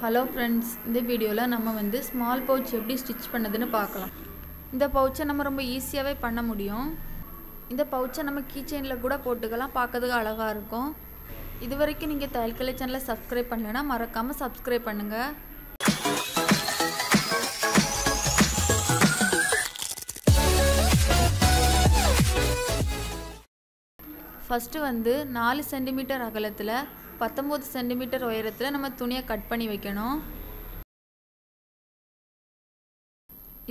Hello friends, இந்த வீடியோவில் நம்ம ஸ்மால் பவுச் எப்படி ஸ்டிச் பண்ணதுன்னு பார்க்கலாம். இந்த பவுச்சை நம்ம ரொம்ப ஈஸியாகவே பண்ண முடியும். இந்த பவுச்சை நம்ம கீ செயினில் கூட போட்டுக்கலாம், பார்க்கறதுக்கு அழகாக இருக்கும். இது வரைக்கும் நீங்கள் தையல் கலை சேனலை சப்ஸ்கிரைப் பண்ணலைன்னா மறக்காமல் சப்ஸ்கிரைப் பண்ணுங்கள். ஃபஸ்ட்டு 4 சென்டிமீட்டர் அகலத்தில் 19 சென்டிமீட்டர் உயரத்தில் நம்ம துணியை கட் பண்ணி வைக்கணும்.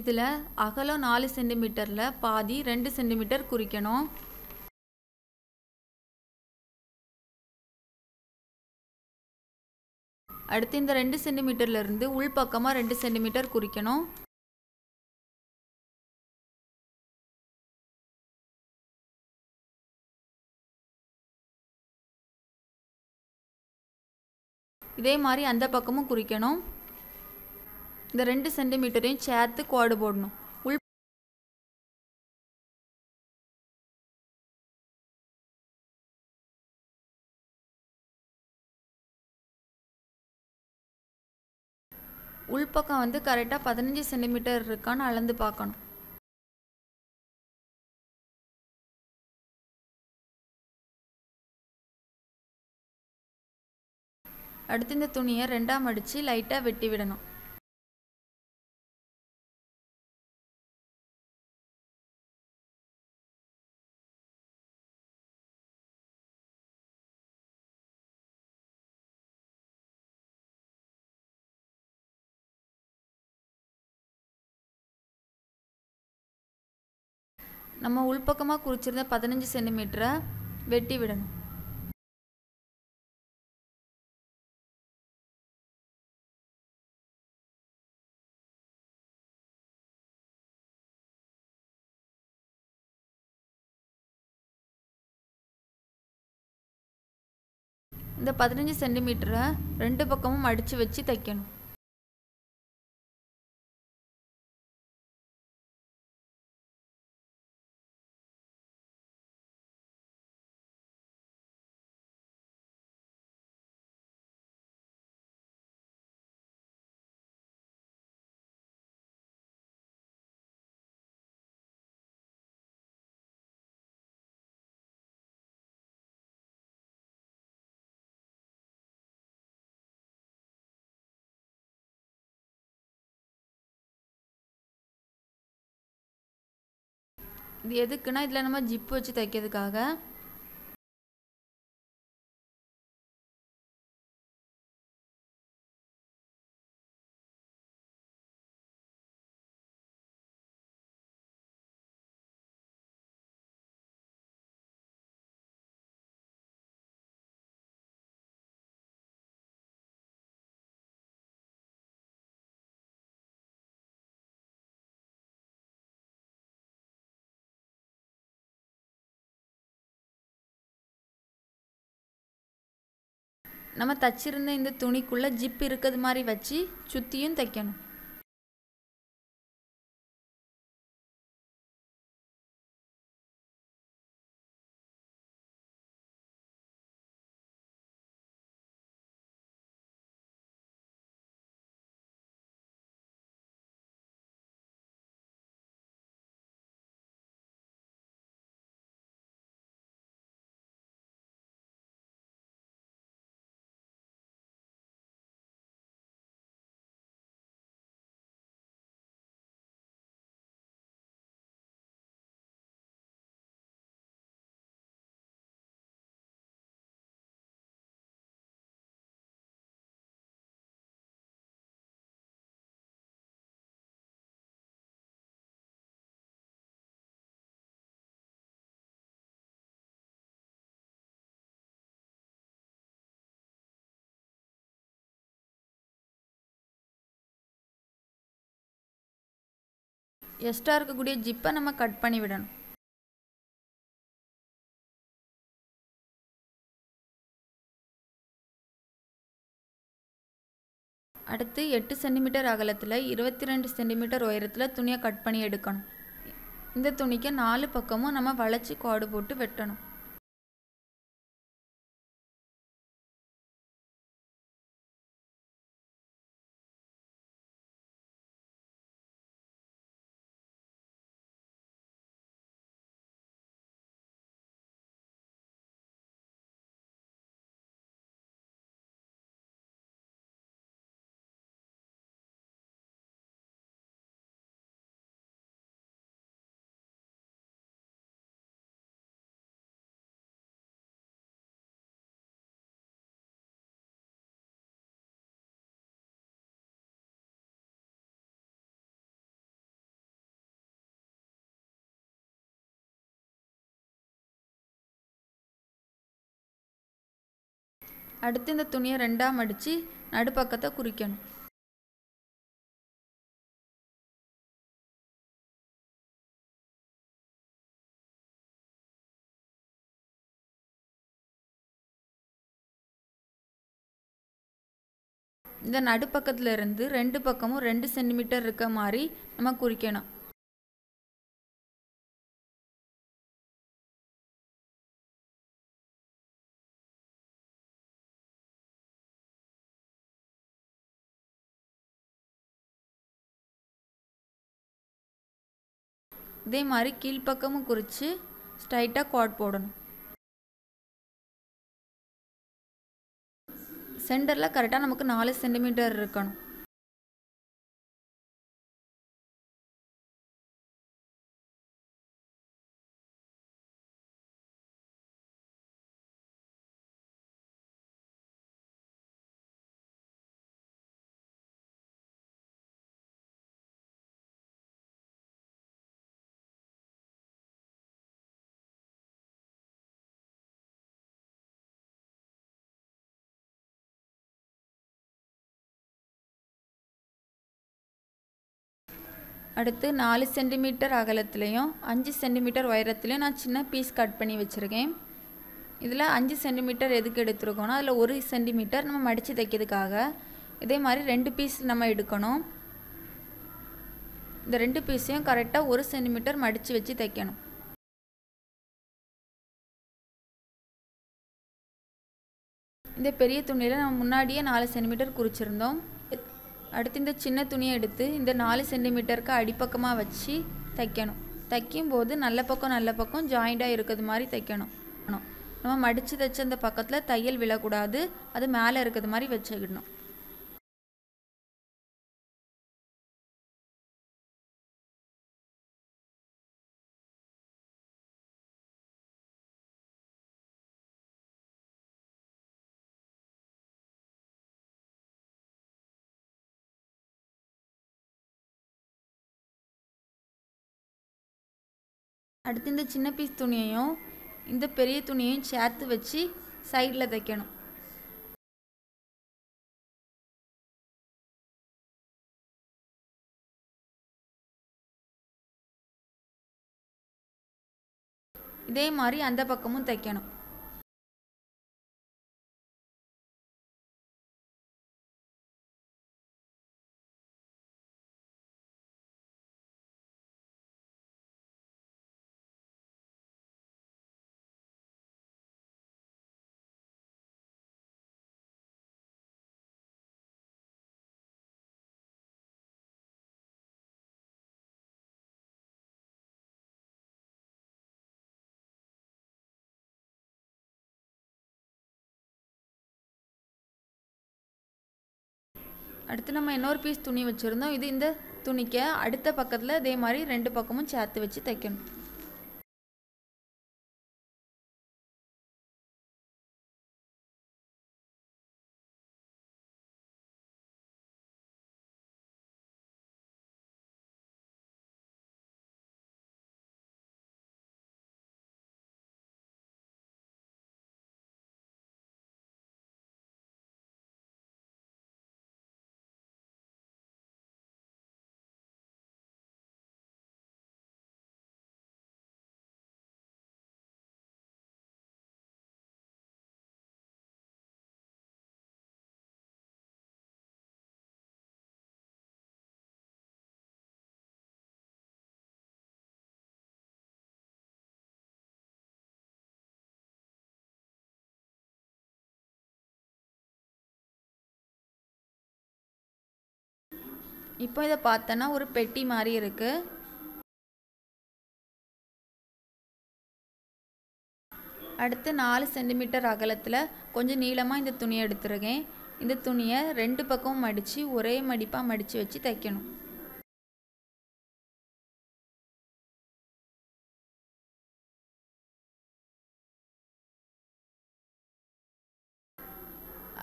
இதில் அகலம் 4 சென்டிமீட்டரில் பாதி 2 சென்டிமீட்டர் குறிக்கணும். அடுத்து இந்த 2 சென்டிமீட்டர்லேருந்து உள்பக்கமாக 2 சென்டிமீட்டர் குறிக்கணும். இதே மாதிரி அந்த பக்கமும் குறிக்கணும். இந்த 2 சென்டிமீட்டரையும் சேர்த்து கோடு போடணும். உள்பக்கம் கரெக்டாக 15 சென்டிமீட்டர் இருக்கான்னு அளந்து பார்க்கணும். அடுத்து இந்த துணியை 2ஆ மடித்து லைட்டாக வெட்டி விடணும். நம்ம உள்பக்கமாக குறிச்சிருந்த 15 சென்டிமீட்டரை வெட்டி விடணும். இந்த 15 சென்டிமீட்டரை 2 பக்கமும் மடித்து வச்சு தைக்கணும். இது எதுக்குன்னா இதில் நம்ம ஜிப்பு வச்சு தைக்கிறதுக்காக. நம்ம தச்சிருந்த இந்த துணிக்குள்ளே ஜிப் இருக்கிறது மாதிரி வச்சு சுற்றியும் தைக்கணும். எக்ஸ்ட்ரா இருக்கக்கூடிய ஜிப்பை நம்ம கட் பண்ணி விடணும். அடுத்து 8 சென்டிமீட்டர் அகலத்தில் 22 சென்டிமீட்டர் உயரத்தில் துணியை கட் பண்ணி எடுக்கணும். இந்த துணிக்கு 4 பக்கமும் நம்ம வளைச்சி கோடு போட்டு வெட்டணும். அடுத்து இந்த துணியை ரெண்டாக மடித்து நடுப்பக்கத்தை குறிக்கணும். இந்த நடுப்பக்கத்தில் இருந்து 2 பக்கமும் 2 சென்டிமீட்டர் இருக்க மாதிரி நம்ம குறிக்கணும். இதே மாதிரி கீழ்ப்பக்கமும் குறித்து ஸ்ட்ரைட்டாக கோட் போடணும். சென்டரில் கரெக்டாக நமக்கு 4 சென்டிமீட்டர் இருக்கணும். அடுத்து 4 சென்டிமீட்டர் அகலத்துலேயும் 5 சென்டிமீட்டர் உயரத்துலேயும் நான் சின்ன பீஸ் கட் பண்ணி வச்சுருக்கேன். இதில் 5 சென்டிமீட்டர் எதுக்கு எடுத்துருக்கோன்னா அதில் 1 சென்டிமீட்டர் நம்ம மடித்து தைக்கிறதுக்காக. இதே மாதிரி 2 பீஸ் நம்ம எடுக்கணும். இந்த 2 பீஸையும் கரெக்டாக 1 சென்டிமீட்டர் மடித்து வச்சு தைக்கணும். இந்த பெரிய துணியில் நம்ம முன்னாடியே 4 சென்டிமீட்டர் குறிச்சிருந்தோம். அடுத்து இந்த சின்ன துணியை எடுத்து இந்த 4 சென்டிமீட்டருக்கு அடிப்பக்கமாக வச்சு தைக்கணும். தைக்கும்போது நல்ல பக்கம் ஜாயிண்டாக இருக்கிறது மாதிரி தைக்கணும். நம்ம மடித்து தைச்ச அந்த பக்கத்தில் தையல் விழக்கூடாது, அது மேலே இருக்கிறது மாதிரி வச்சுக்கிடணும். அடுத்து இந்த சின்ன பீஸ் துணியையும் இந்த பெரிய துணியையும் சேர்த்து வச்சு சைடில் தைக்கணும். இதே மாதிரி அந்த பக்கமும் தைக்கணும். அடுத்து நம்ம இன்னொரு பீஸ் துணி வச்சுருந்தோம். இது இந்த துணிக்கு அடுத்த பக்கத்தில் இதே மாதிரி 2 பக்கமும் சேர்த்து வச்சு தைக்கணும். இப்போ இதை பார்த்தோன்னா ஒரு பெட்டி மாதிரி இருக்குது. அடுத்து 4 சென்டிமீட்டர் அகலத்தில் கொஞ்சம் நீளமாக இந்த துணியை எடுத்துருக்கேன். இந்த துணியை 2 பக்கமும் மடித்து ஒரே மடிப்பாக மடித்து வச்சு தைக்கணும்.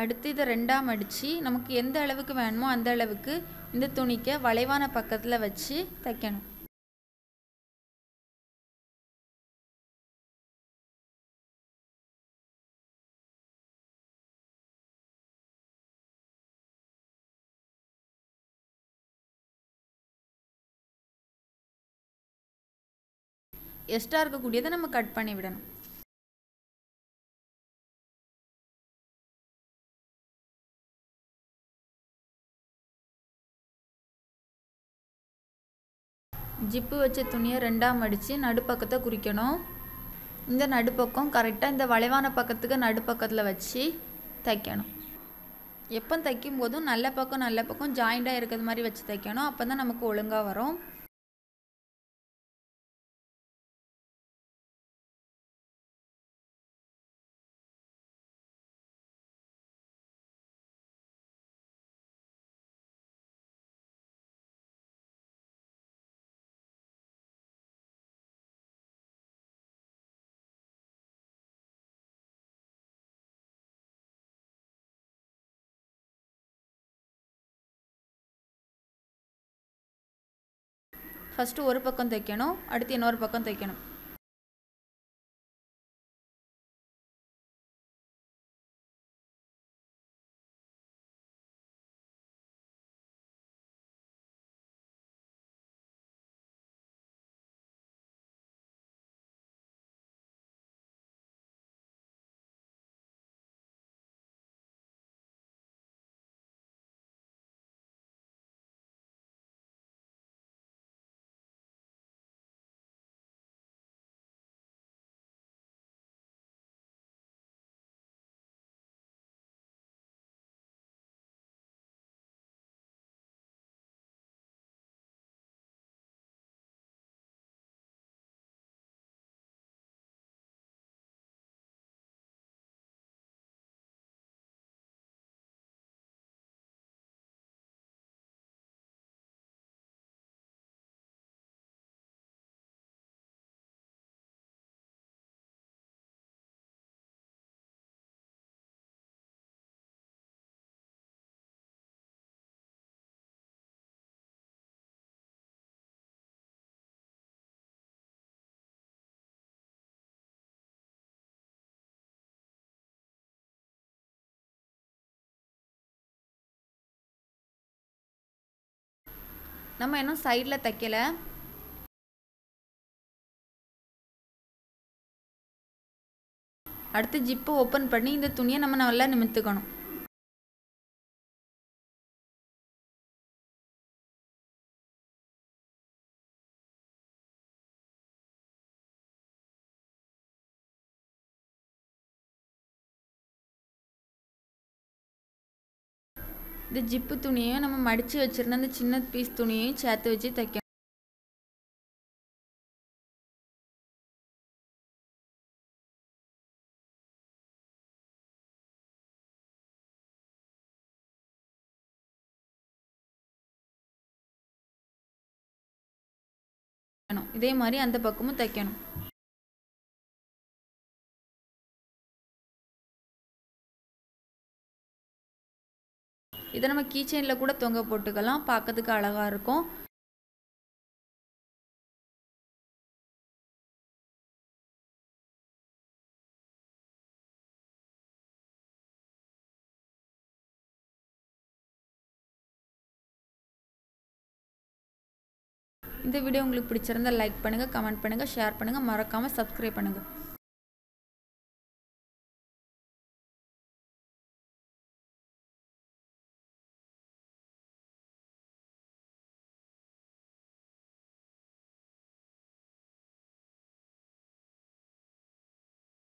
அடுத்து இதை 2ஆக மடித்து நமக்கு எந்த அளவுக்கு வேணுமோ அந்த அளவுக்கு இந்த துணிக்கு வளைவான பக்கத்தில் வச்சு தைக்கணும். எக்ஸ்ட்ரா இருக்கக்கூடியதை நம்ம கட் பண்ணி விடணும். ஜிப்பு வச்ச துணியை ரெண்டாக மடித்து நடுப்பக்கத்தை குறிக்கணும். இந்த நடுப்பக்கம் கரெக்டாக இந்த வளைவான பக்கத்துக்கு நடுப்பக்கத்தில் வச்சு தைக்கணும். எப்போ தைக்கும் போதும் நல்ல பக்கம் ஜாயிண்டாக இருக்கிறது மாதிரி வச்சு தைக்கணும். அப்போ தான் நமக்கு ஒழுங்காக வரும். ஃபஸ்ட்டு ஒரு பக்கம் தைக்கணும், அடுத்து இன்னொரு பக்கம் தைக்கணும். நம்ம இன்னும் சைடில் தைக்கலை. அடுத்து ஜிப்பு ஓப்பன் பண்ணி இந்த துணியை நம்ம நல்லா நிமித்துக்கணும். இந்த ஜிப்பு துணியையும் நம்ம மடித்து வச்சுருந்த அந்த சின்ன பீஸ் துணியையும் சேர்த்து வச்சு தைக்கணும். இதே மாதிரி அந்த பக்கமும் தைக்கணும். இதை நம்ம கீ செயினில் கூட தொங்க போட்டுக்கலாம், பார்க்கறதுக்கு அழகாக இருக்கும். இந்த வீடியோ உங்களுக்கு பிடிச்சிருந்தா லைக் பண்ணுங்கள், கமெண்ட் பண்ணுங்கள், ஷேர் பண்ணுங்கள், மறக்காமல் சப்ஸ்கிரைப் பண்ணுங்கள்.